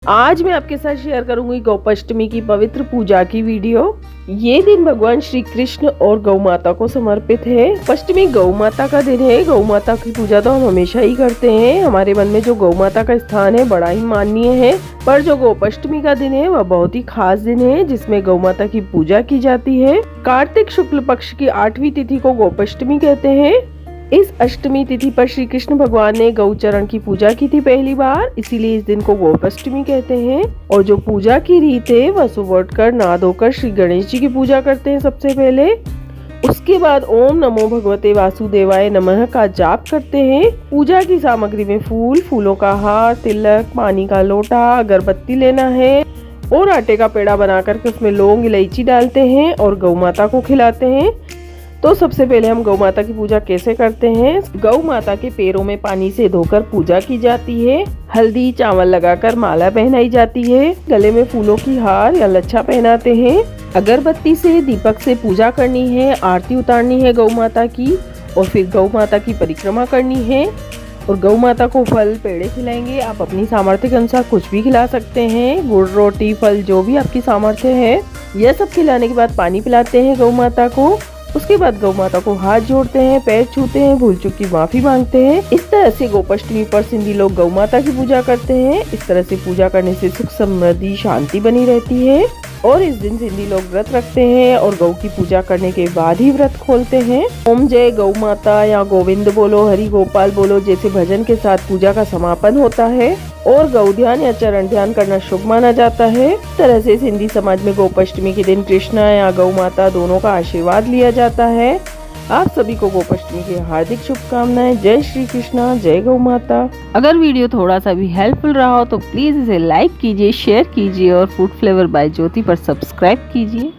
आज मैं आपके साथ शेयर करूंगी गोपाष्टमी की पवित्र पूजा की वीडियो। ये दिन भगवान श्री कृष्ण और गौ माता को समर्पित है। अष्टमी गौ माता का दिन है। गौ माता की पूजा तो हम हमेशा ही करते हैं। हमारे मन में जो गौ माता का स्थान है बड़ा ही माननीय है। पर जो गोपाष्टमी का दिन है वह बहुत ही खास दिन है, जिसमें गौ माता की पूजा की जाती है। कार्तिक शुक्ल पक्ष की 8वीं तिथि को गोपाष्टमी कहते हैं। इस अष्टमी तिथि पर श्री कृष्ण भगवान ने गौ चरण की पूजा की थी पहली बार, इसीलिए इस दिन को गोपाष्टमी कहते हैं। और जो पूजा की रीत है वह सुबह उठकर नहा धोकर श्री गणेश जी की पूजा करते हैं सबसे पहले। उसके बाद ओम नमो भगवते वासुदेवाय नमः का जाप करते हैं। पूजा की सामग्री में फूल, फूलों का हार, तिलक, पानी का लोटा, अगरबत्ती लेना है और आटे का पेड़ा बना करके उसमें लौंग इलायची डालते हैं और गौ माता को खिलाते हैं। तो सबसे पहले हम गौ माता की पूजा कैसे करते हैं। गौ माता के पैरों में पानी से धोकर पूजा की जाती है। हल्दी चावल लगाकर माला पहनाई जाती है। गले में फूलों की हार या लच्छा पहनाते हैं। अगरबत्ती से दीपक से पूजा करनी है। आरती उतारनी है गौ माता की और फिर गौ माता की परिक्रमा करनी है। और गौ माता को फल पेड़े खिलाएंगे। आप अपनी सामर्थ्य के अनुसार कुछ भी खिला सकते हैं, गुड़, रोटी, फल, जो भी आपकी सामर्थ्य है। यह सब खिलाने के बाद पानी पिलाते हैं गौ माता को। उसके बाद गौ माता को हाथ जोड़ते हैं, पैर छूते हैं, भूल चूक की माफी मांगते हैं। इस तरह से गोपाष्टमी पर सिंधी लोग गौ माता की पूजा करते हैं। इस तरह से पूजा करने से सुख, समृद्धि, शांति बनी रहती है। और इस दिन सिंधी लोग व्रत रखते हैं और गौ की पूजा करने के बाद ही व्रत खोलते हैं। ओम जय गौ माता या गोविंद बोलो, हरि गोपाल बोलो जैसे भजन के साथ पूजा का समापन होता है। और गौ ध्यान या चरण ध्यान करना शुभ माना जाता है। इस तरह से सिंधी समाज में गोपाष्टमी के दिन कृष्णा या गौ माता दोनों का आशीर्वाद लिया जाता है। आप सभी को गोपाष्टमी की हार्दिक शुभकामनाएं। जय श्री कृष्णा, जय गौ माता। अगर वीडियो थोड़ा सा भी हेल्पफुल रहा हो तो प्लीज इसे लाइक कीजिए, शेयर कीजिए और फूड फ्लेवर बाय ज्योति पर सब्सक्राइब कीजिए।